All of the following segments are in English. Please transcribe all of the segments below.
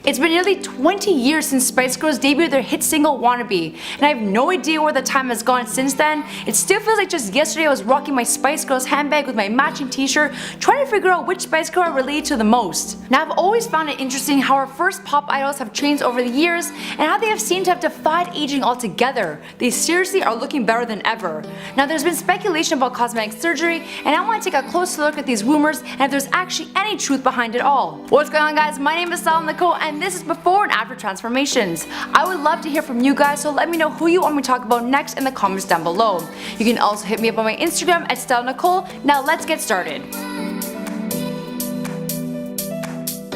It's been nearly 20 years since Spice Girls debuted their hit single Wannabe, and I have no idea where the time has gone since then. It still feels like just yesterday I was rocking my Spice Girls handbag with my matching t-shirt, trying to figure out which Spice Girl I relate to the most. Now I've always found it interesting how our first pop idols have changed over the years, and how they have seemed to have defied aging altogether. They seriously are looking better than ever. Now there's been speculation about cosmetic surgery, and I want to take a closer look at these rumors and if there's actually any truth behind it all. What's going on, guys? My name is Stella Nicole, and this is before and after transformations. I would love to hear from you guys, so let me know who you want me to talk about next in the comments down below. You can also hit me up on my Instagram at Stella Nicole. Now let's get started.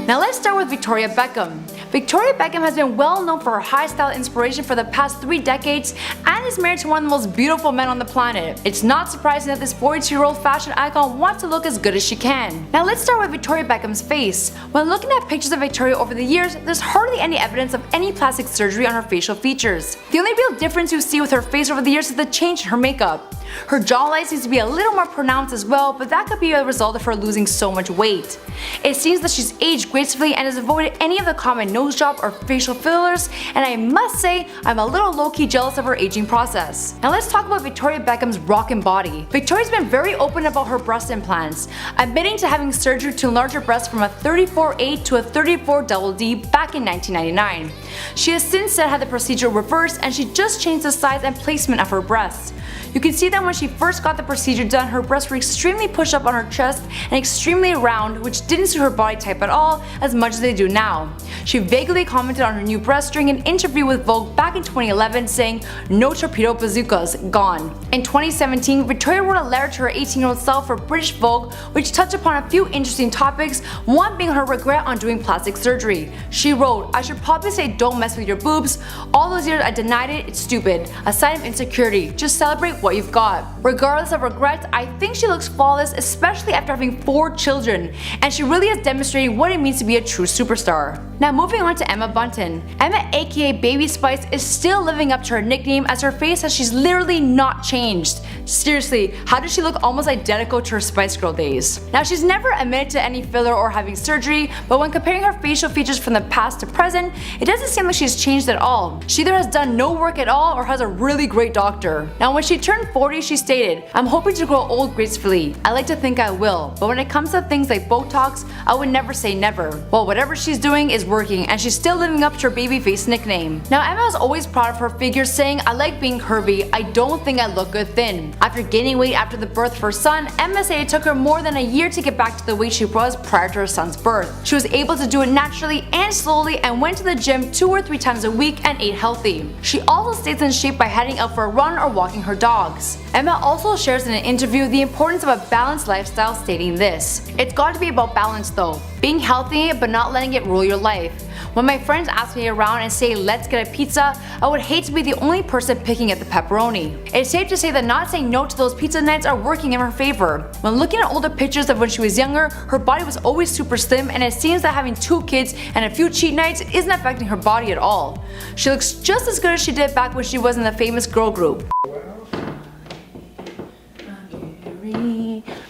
Now let's start with Victoria Beckham. Victoria Beckham has been well known for her high style inspiration for the past 3 decades and is married to one of the most beautiful men on the planet. It's not surprising that this 42-year-old fashion icon wants to look as good as she can. Now let's start with Victoria Beckham's face. When looking at pictures of Victoria over the years, there's hardly any evidence of any plastic surgery on her facial features. The only real difference you see with her face over the years is the change in her makeup. Her jawline seems to be a little more pronounced as well, but that could be a result of her losing so much weight. It seems that she's aged gracefully and has avoided any of the common nose job or facial fillers, and I must say I'm a little low-key jealous of her aging process. Now let's talk about Victoria Beckham's rockin' body. Victoria's been very open about her breast implants, admitting to having surgery to enlarge her breast from a 34A to a 34DD back in 1999. She has since then had the procedure reversed, and she just changed the size and placement of her breasts. You can see that when she first got the procedure done, her breasts were extremely pushed up on her chest and extremely round, which didn't suit her body type at all as much as they do now. She vaguely commented on her new breasts during an interview with Vogue back in 2011, saying, "No torpedo bazookas, gone." In 2017, Victoria wrote a letter to her 18-year-old self for British Vogue, which touched upon a few interesting topics, one being her regret on doing plastic surgery. She wrote, "I should probably say don't mess with your boobs. All those years I denied it, it's stupid. A sign of insecurity. Just celebrate what you've got." Regardless of regrets, I think she looks flawless, especially after having 4 children, and she really is demonstrating what it means to be a true superstar. Now moving on to Emma Bunton. Emma, aka Baby Spice, is still living up to her nickname, as her face has she's literally not changed. Seriously, how does she look almost identical to her Spice Girl days? Now she's never admitted to any filler or having surgery, but when comparing her facial features from the past to present, it doesn't seem like she's changed at all. She either has done no work at all or has a really great doctor. Now when she turned 40, she stated, "I'm hoping to grow old gracefully. I like to think I will, but when it comes to things like Botox, I would never say never." Well, whatever she's doing is working, and she's still living up to her baby face nickname. Now Emma is always proud of her figure, saying, "I like being curvy. I don't think I look good thin." After gaining weight after the birth of her son, Emma said it took her more than a year to get back to the weight she was prior to her son's birth. She was able to do it naturally and slowly, and went to the gym 2 or 3 times a week and ate healthy. She also stays in shape by heading out for a run or walking her dogs. Emma also shares in an interview the importance of a balanced lifestyle, stating this, "It's got to be about balance though. Being healthy but not letting it rule your life. When my friends ask me around and say let's get a pizza, I would hate to be the only person picking at the pepperoni." It's safe to say that not saying no to those pizza nights are working in her favor. When looking at older pictures of when she was younger, her body was always super slim, and it seems that having 2 kids and a few cheat nights isn't affecting her body at all. She looks just as good as she did back when she was in the famous girl group.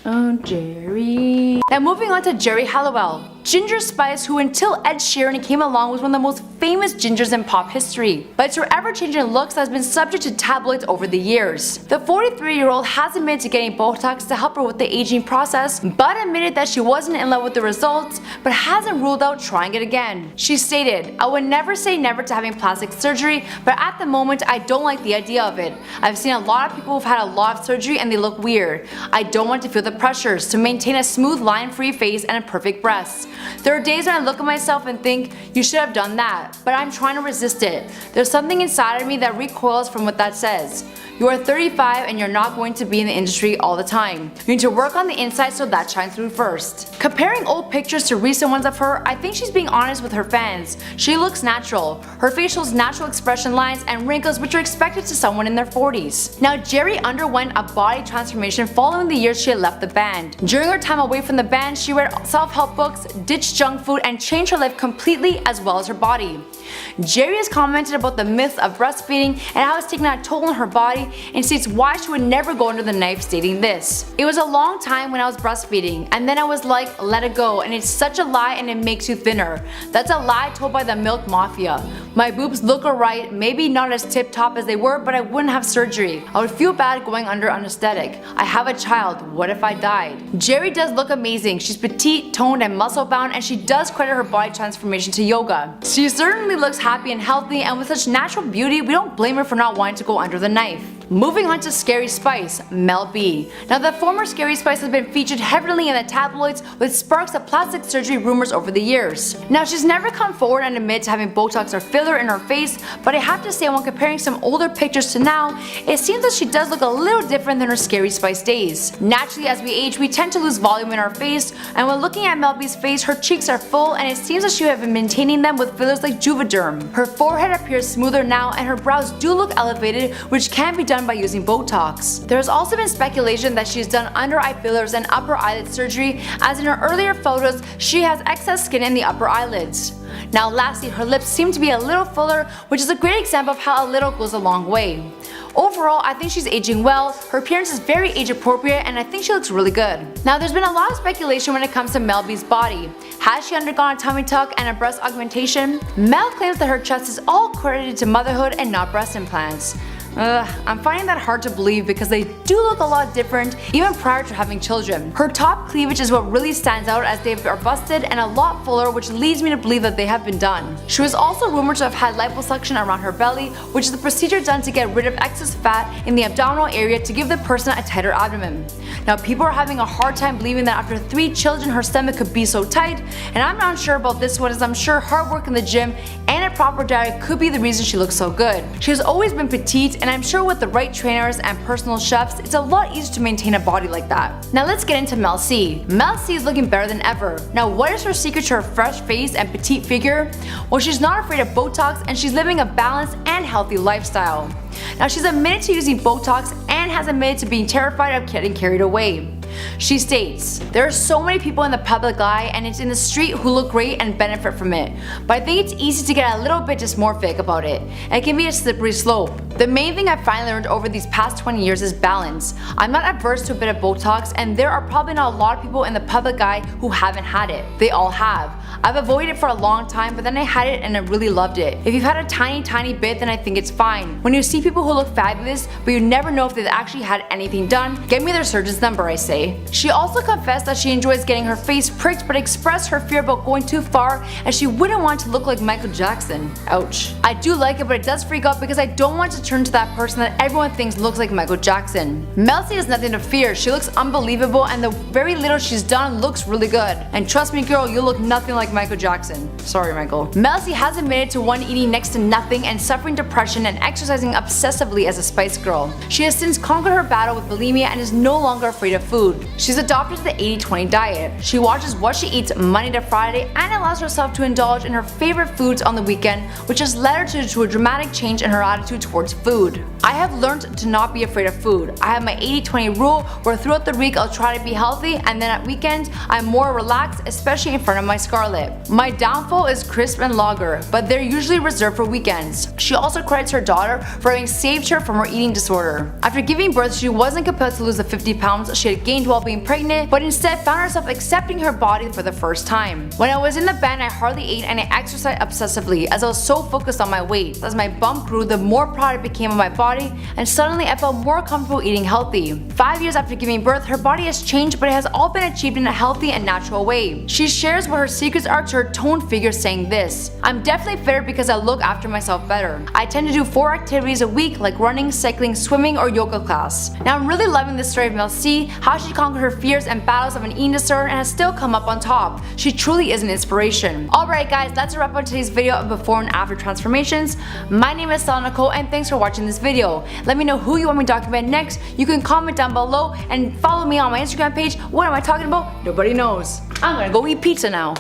Oh, Jerry. Now moving on to Geri Halliwell. Ginger Spice, who until Ed Sheeran came along was one of the most famous gingers in pop history, but it's her ever-changing looks that has been subject to tabloids over the years. The 43-year-old has admitted to getting Botox to help her with the aging process, but admitted that she wasn't in love with the results, but hasn't ruled out trying it again. She stated, "I would never say never to having plastic surgery, but at the moment I don't like the idea of it. I've seen a lot of people who've had a lot of surgery and they look weird. I don't want to feel the pressures to maintain a smooth line-free face and a perfect breast. There are days when I look at myself and think, you should have done that, but I'm trying to resist it. There's something inside of me that recoils from what that says. You are 35 and you're not going to be in the industry all the time. You need to work on the inside so that shines through first." Comparing old pictures to recent ones of her, I think she's being honest with her fans. She looks natural. Her facial's natural expression lines and wrinkles which are expected to someone in their 40s. Now Geri underwent a body transformation following the years she had left the band. During her time away from the band, she read self-help books, ditched junk food, and changed her life completely as well as her body. Jerry has commented about the myths of breastfeeding and how it's taken a toll on her body and states why she would never go under the knife, stating this: "It was a long time when I was breastfeeding, and then I was like, let it go, and it's such a lie and it makes you thinner. That's a lie told by the milk mafia. My boobs look alright, maybe not as tip top as they were, but I wouldn't have surgery. I would feel bad going under anesthetic. I have a child, what if I died?" Jerry does look amazing. She's petite, toned, and muscle bound, and she does credit her body transformation to yoga. She certainly looks happy and healthy, and with such natural beauty, we don't blame her for not wanting to go under the knife. Moving on to Scary Spice, Mel B. Now, the former Scary Spice has been featured heavily in the tabloids with sparks of plastic surgery rumors over the years. Now, she's never come forward and admitted to having Botox or filler in her face, but I have to say, when comparing some older pictures to now, it seems that she does look a little different than her Scary Spice days. Naturally, as we age, we tend to lose volume in our face, and when looking at Mel B's face, her cheeks are full, and it seems that she has been maintaining them with fillers like Juvederm. Her forehead appears smoother now, and her brows do look elevated, which can be done by using Botox. There has also been speculation that she's done under eye fillers and upper eyelid surgery, as in her earlier photos she has excess skin in the upper eyelids. Now lastly, her lips seem to be a little fuller, which is a great example of how a little goes a long way. Overall, I think she's aging well, her appearance is very age appropriate, and I think she looks really good. Now, there's been a lot of speculation when it comes to Mel B's body. Has she undergone a tummy tuck and a breast augmentation? Mel claims that her chest is all credited to motherhood and not breast implants. I'm finding that hard to believe because they do look a lot different even prior to having children. Her top cleavage is what really stands out, as they are busted and a lot fuller, which leads me to believe that they have been done. She was also rumored to have had liposuction around her belly, which is the procedure done to get rid of excess fat in the abdominal area to give the person a tighter abdomen. Now, people are having a hard time believing that after 3 children her stomach could be so tight, and I'm not sure about this one, as I'm sure hard work in the gym and a proper diet could be the reason she looks so good. She has always been petite, and I'm sure with the right trainers and personal chefs, it's a lot easier to maintain a body like that. Now let's get into Mel C. Mel C is looking better than ever. Now, what is her secret to her fresh face and petite figure? Well, she's not afraid of Botox, and she's living a balanced and healthy lifestyle. Now, she's admitted to using Botox and has admitted to being terrified of getting carried away. She states, "There are so many people in the public eye and it's in the street who look great and benefit from it, but I think it's easy to get a little bit dysmorphic about it. It can be a slippery slope. The main thing I've finally learned over these past 20 years is balance. I'm not adverse to a bit of Botox, and there are probably not a lot of people in the public eye who haven't had it. They all have. I've avoided it for a long time, but then I had it and I really loved it. If you've had a tiny bit, then I think it's fine. When you see people who look fabulous, but you never know if they've actually had anything done, give me their surgeon's number," I say. She also confessed that she enjoys getting her face pricked, but expressed her fear about going too far, as she wouldn't want to look like Michael Jackson. Ouch. I do like it, but it does freak out because I don't want to turn to that person that everyone thinks looks like Michael Jackson. Mel C has nothing to fear. She looks unbelievable, and the very little she's done looks really good. And trust me, girl, you look nothing like Michael Jackson. Sorry, Michael. Mel C has admitted to eating next to nothing and suffering depression and exercising obsessively as a Spice Girl. She has since conquered her battle with bulimia and is no longer afraid of food. She's adopted the 80-20 diet. She watches what she eats Monday to Friday and allows herself to indulge in her favorite foods on the weekend, which has led her to a dramatic change in her attitude towards food. I have learned to not be afraid of food. I have my 80-20 rule, where throughout the week I'll try to be healthy, and then at weekends I'm more relaxed, especially in front of my Scarlett. My downfall is crisp and lager, but they're usually reserved for weekends. She also credits her daughter for having saved her from her eating disorder. After giving birth, she wasn't compelled to lose the 50 pounds she had gained while being pregnant, but instead found herself accepting her body for the first time. When I was in the band, I hardly ate and I exercised obsessively, as I was so focused on my weight. As my bump grew, the more proud I became of my body, and suddenly I felt more comfortable eating healthy. 5 years after giving birth, her body has changed, but it has all been achieved in a healthy and natural way. She shares what her secrets are to her toned figure, saying this: "I'm definitely fitter because I look after myself better. I tend to do 4 activities a week, like running, cycling, swimming, or yoga class." Now, I'm really loving the story of Mel C, how she conquered her fears and battles of an eating disorder and has still come up on top. She truly is an inspiration. Alright guys, that's a wrap on today's video of before and after transformations. My name is Stella Nicole, and thanks for watching this video. Let me know who you want me to talk about next. You can comment down below and follow me on my Instagram page. What am I talking about? Nobody knows. I'm gonna go eat pizza now.